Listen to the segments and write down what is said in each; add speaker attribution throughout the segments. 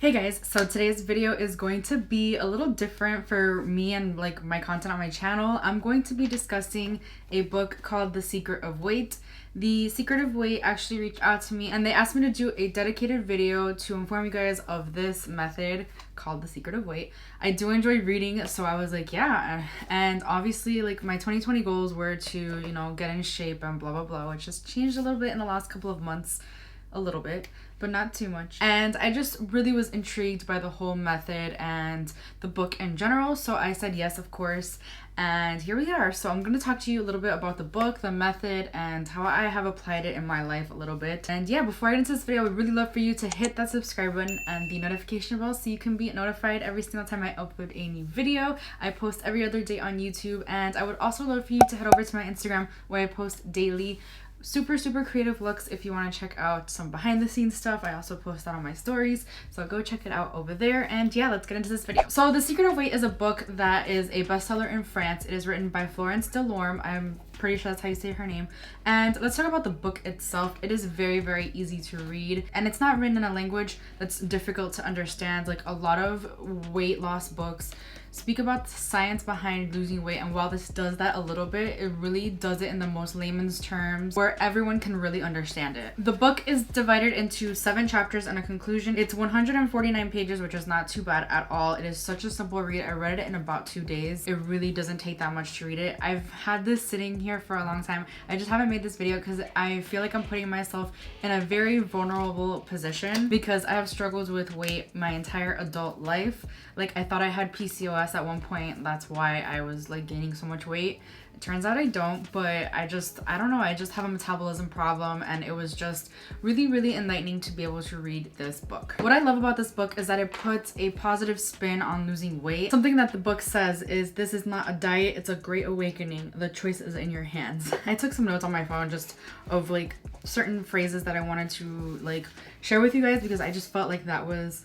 Speaker 1: Hey guys, so today's video is going to be a little different for me and like my content on my channel. I'm going to be discussing a book called The Secret of Weight. The Secret of Weight actually reached out to me and they asked me to do a dedicated video to inform you guys of this method called The Secret of Weight. I do enjoy reading, so I was like, yeah. And obviously like my 2020 goals were to, you know, get in shape and blah, blah, blah, which has changed a little bit in the last couple of months. A little bit, but not too much. And I just really was intrigued by the whole method and the book in general, so I said yes, of course, and here we are. So I'm going to talk to you a little bit about the book, the method, and how I have applied it in my life a little bit. And yeah, before I get into this video, I would really love for you to hit that subscribe button and the notification bell so you can be notified every single time I upload a new video. I post every other day on YouTube, and I would also love for you to head over to my Instagram where I post daily super creative looks if you want to check out some behind the scenes stuff. I also post that on my stories, so go check it out over there. And yeah, let's get into this video. So The Secret of Weight is a book that is a bestseller in France. It is written by Florence Delorme. I'm pretty sure that's how you say her name. And let's talk about the book itself. It is very easy to read, and it's not written in a language that's difficult to understand. Like a lot of weight loss books speak about the science behind losing weight, and while this does that a little bit, it really does it in the most layman's terms where everyone can really understand it. The book is divided into 7 chapters and a conclusion. It's 149 pages, which is not too bad at all. It is such a simple read. I read it in about 2 days. It really doesn't take that much to read it. I've had this sitting here for a long time. I just haven't made this video because I feel like I'm putting myself in a very vulnerable position because I have struggled with weight my entire adult life. Like I thought I had PCOS at one point. That's why I was like gaining so much weight. It turns out I don't, but I don't know, I just have a metabolism problem, and it was just really enlightening to be able to read this book. What I love about this book is that it puts a positive spin on losing weight. Something that the book says is, this is not a diet, it's a great awakening. The choice is in your hands. I took some notes on my phone just of like certain phrases that I wanted to like share with you guys because I just felt like that was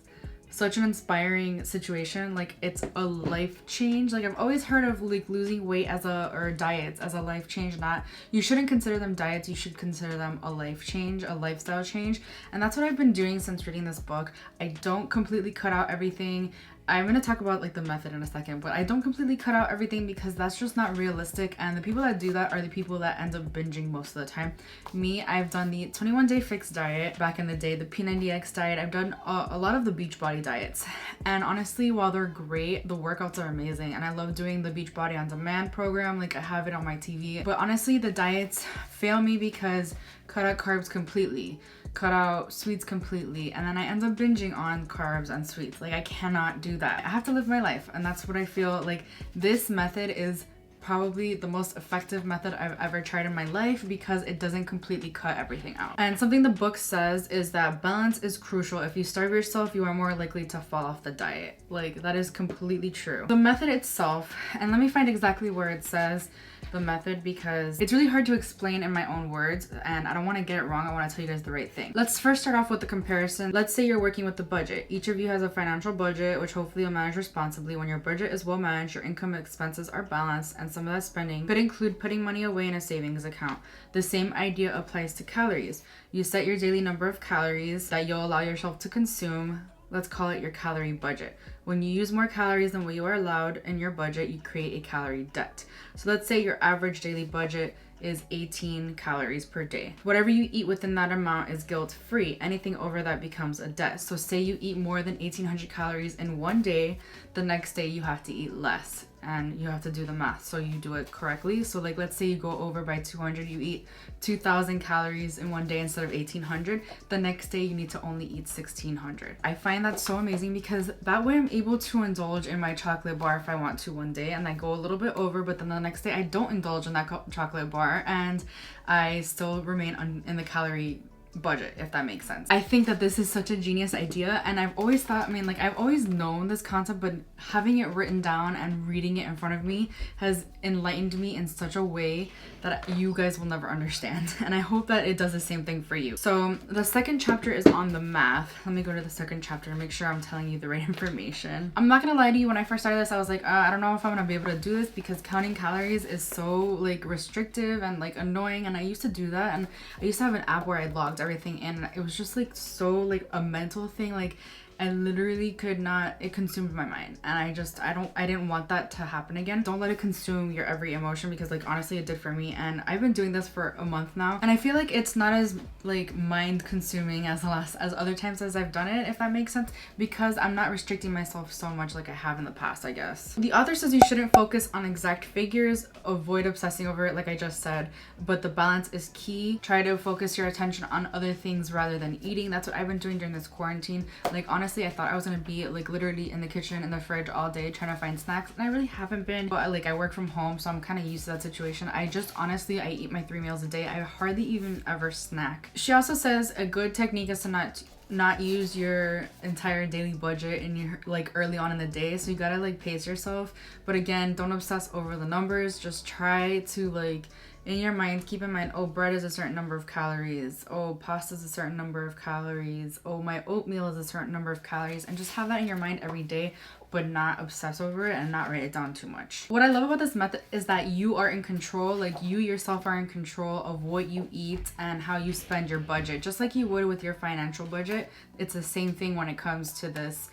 Speaker 1: such an inspiring situation. Like it's a life change. Like I've always heard of like losing weight as or diets as a life change. Not, you shouldn't consider them diets, you should consider them a life change, a lifestyle change. And that's what I've been doing since reading this book. I don't completely cut out everything. I'm going to talk about like the method in a second, but I don't completely cut out everything because that's just not realistic, and the people that do that are the people that end up binging most of the time. Me, I've done the 21-day fixed diet back in the day, the P90X diet. I've done a lot of the Beachbody diets, and honestly, while they're great, the workouts are amazing, and I love doing the Beachbody on Demand program. Like I have it on my TV, but honestly the diets fail me because cut out carbs completely, cut out sweets completely, and then I end up binging on carbs and sweets. Like I cannot do that. I have to live my life, and that's what I feel like this method is probably the most effective method I've ever tried in my life because it doesn't completely cut everything out. And something the book says is that balance is crucial. If you starve yourself, you are more likely to fall off the diet. Like that is completely true. The method itself, and let me find exactly where it says the method because it's really hard to explain in my own words and I don't want to get it wrong. I want to tell you guys the right thing. Let's first start off with the comparison. Let's say you're working with the budget. Each of you has a financial budget, which hopefully you'll manage responsibly. When your budget is well managed, your income and expenses are balanced, and some of that spending could include putting money away in a savings account. The same idea applies to calories. You set your daily number of calories that you'll allow yourself to consume. Let's call it your calorie budget. When you use more calories than what you are allowed in your budget, you create a calorie debt. So let's say your average daily budget is 18 calories per day. Whatever you eat within that amount is guilt-free. Anything over that becomes a debt. So say you eat more than 1800 calories in one day, the next day you have to eat less, and you have to do the math so you do it correctly. So like let's say you go over by 200, you eat 2000 calories in one day instead of 1800, the next day you need to only eat 1600. I find that so amazing because that way I'm able to indulge in my chocolate bar if I want to one day, and I go a little bit over, but then the next day I don't indulge in that chocolate bar and I still remain in the calorie budget, if that makes sense. I think that this is such a genius idea, and I've always thought, I've always known this concept, but having it written down and reading it in front of me has enlightened me in such a way that you guys will never understand, and I hope that it does the same thing for you. So the second chapter is on the math. Let me go to the second chapter and make sure I'm telling you the right information. I'm not gonna lie to you, when I first started this, I was like, I don't know if I'm gonna be able to do this because counting calories is so like restrictive and like annoying, and I used to do that, and I used to have an app where I logged everything in, and it was just like so like a mental thing. Like I literally could not, it consumed my mind, and I didn't want that to happen again. Don't let it consume your every emotion, because like honestly it did for me, and I've been doing this for a month now, and I feel like it's not as like mind consuming as other times as I've done it, if that makes sense, because I'm not restricting myself so much like I have in the past, I guess. The author says you shouldn't focus on exact figures, avoid obsessing over it like I just said, but the balance is key. Try to focus your attention on other things rather than eating. That's what I've been doing during this quarantine. Like honestly, I thought I was gonna be like literally in the kitchen, in the fridge all day trying to find snacks, and I really haven't been. But like I work from home, so I'm kind of used to that situation. I eat my 3 meals a day. I hardly even ever snack. She also says a good technique is to not use your entire daily budget in your like early on in the day, so you gotta like pace yourself, but again, don't obsess over the numbers. Just try to like in your mind keep in mind, oh, bread is a certain number of calories, oh, pasta is a certain number of calories, oh, my oatmeal is a certain number of calories, and just have that in your mind every day, but not obsess over it and not write it down too much. What I love about this method is that you are in control. Like you yourself are in control of what you eat and how you spend your budget, just like you would with your financial budget. It's the same thing when it comes to this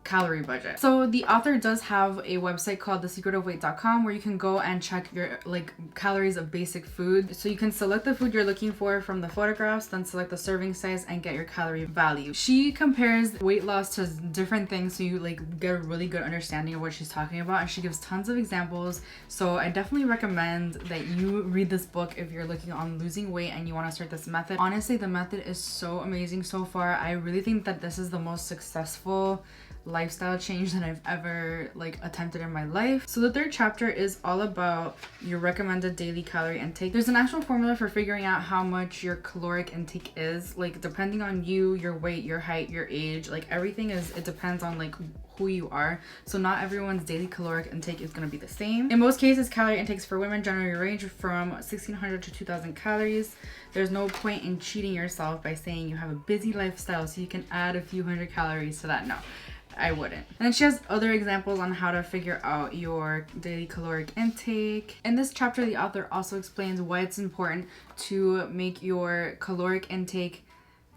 Speaker 1: calorie budget. So the author does have a website called thesecretofweight.com where you can go and check your like calories of basic food. So you can select the food you're looking for from the photographs, then select the serving size and get your calorie value. She compares weight loss to different things, so you like get a really good understanding of what she's talking about, and she gives tons of examples. So I definitely recommend that you read this book if you're looking on losing weight and you want to start this method. Honestly, the method is so amazing so far. I really think that this is the most successful lifestyle change that I've ever like attempted in my life. So the third chapter is all about your recommended daily calorie intake. There's an actual formula for figuring out how much your caloric intake is, like depending on you, your weight, your height, your age, like everything is, it depends on like who you are. So not everyone's daily caloric intake is going to be the same. In most cases, calorie intakes for women generally range from 1,600 to 2,000 calories. There's no point in cheating yourself by saying you have a busy lifestyle so you can add a few hundred calories to that. No, I wouldn't. And then she has other examples on how to figure out your daily caloric intake. In this chapter, the author also explains why it's important to make your caloric intake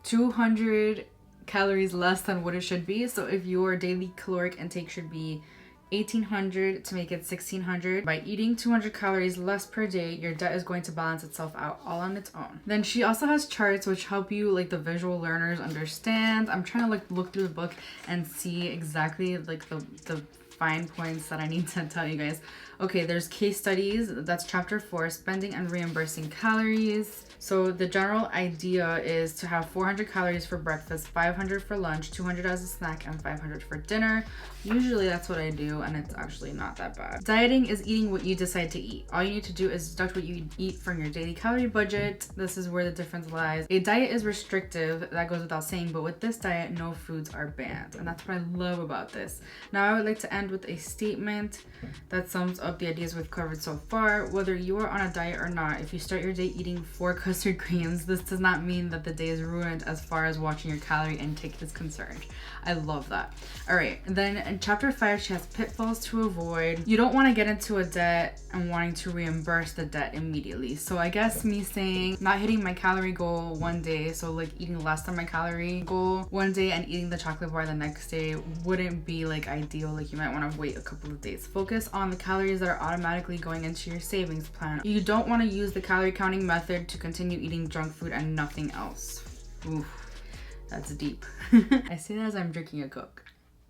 Speaker 1: 200 calories less than what it should be. So if your daily caloric intake should be 1,800, to make it 1,600. By eating 200 calories less per day, your diet is going to balance itself out all on its own. Then she also has charts which help you, like the visual learners, understand. I'm trying to like look through the book and see exactly like the fine points that I need to tell you guys. Okay, there's case studies. That's chapter 4, spending and reimbursing calories. So the general idea is to have 400 calories for breakfast, 500 for lunch, 200 as a snack, and 500 for dinner. Usually that's what I do, and it's actually not that bad. Dieting is eating what you decide to eat. All you need to do is deduct what you eat from your daily calorie budget. This is where the difference lies. A diet is restrictive, that goes without saying, but with this diet, no foods are banned. And that's what I love about this. Now I would like to end with a statement that sums up the ideas we've covered so far. Whether you are on a diet or not, if you start your day eating 4 custard creams, this does not mean that the day is ruined as far as watching your calorie intake is concerned. I love that. All right, then in chapter 5, she has pitfalls to avoid. You don't want to get into a debt and wanting to reimburse the debt immediately. So I guess me saying not hitting my calorie goal one day, so like eating less than my calorie goal one day and eating the chocolate bar the next day wouldn't be like ideal. Like you might want to wait a couple of days. Focus on the calories that are automatically going into your savings plan. You don't want to use the calorie counting method to continue eating junk food and nothing else. Oof, that's deep. I say that as I'm drinking a Coke.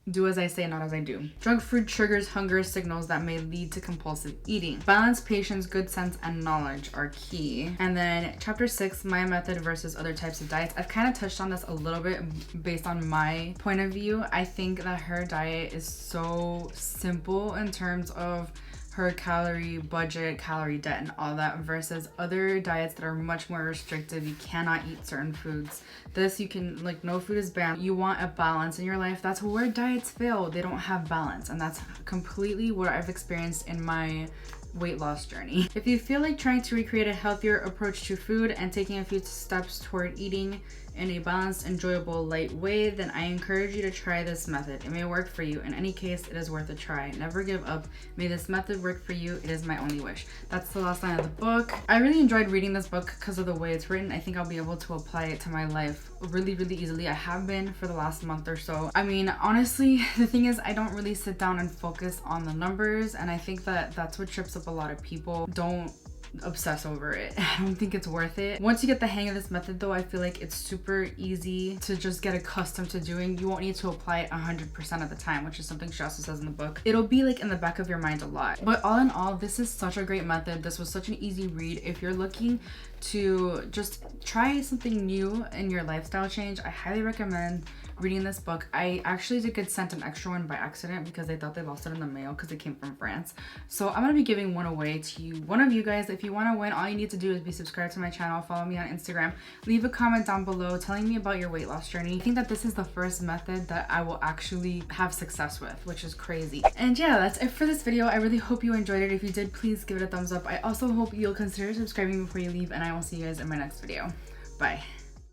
Speaker 1: Do as I say, not as I do. Junk food triggers hunger signals that may lead to compulsive eating. Balance, patience, good sense, and knowledge are key. And then chapter 6, my method versus other types of diets. I've kind of touched on this a little bit based on my point of view. I think that her diet is so simple in terms of her calorie budget, calorie debt, and all that, versus other diets that are much more restrictive. You cannot eat certain foods. This, you can, like, no food is banned. You want a balance in your life. That's where diets fail. They don't have balance, and that's completely what I've experienced in my weight loss journey. If you feel like trying to recreate a healthier approach to food and taking a few steps toward eating in a balanced, enjoyable, light way, then I encourage you to try this method. It may work for you. In any case, it is worth a try. Never give up. May this method work for you. It is my only wish. That's the last line of the book. I really enjoyed reading this book because of the way it's written. I think I'll be able to apply it to my life really, really easily. I have been for the last month or so. I mean, honestly, the thing is, I don't really sit down and focus on the numbers, and I think that that's what trips up a lot of people. Don't obsess over it. I don't think it's worth it. Once you get the hang of this method though, I feel like it's super easy to just get accustomed to doing. You won't need to apply it 100% of the time, which is something she also says in the book. It'll be like in the back of your mind a lot. But all in all, this is such a great method. This was such an easy read. If you're looking to just try something new in your lifestyle change, I highly recommend reading this book. I actually did get sent an extra one by accident because they thought they lost it in the mail because it came from France. So I'm gonna be giving one away to you, one of you guys. If you want to win, all you need to do is be subscribed to my channel, follow me on Instagram, leave a comment down below telling me about your weight loss journey. I think that this is the first method that I will actually have success with, which is crazy. And yeah, that's it for this video. I really hope you enjoyed it. If you did, please give it a thumbs up. I also hope you'll consider subscribing before you leave, and I will see you guys in my next video. Bye.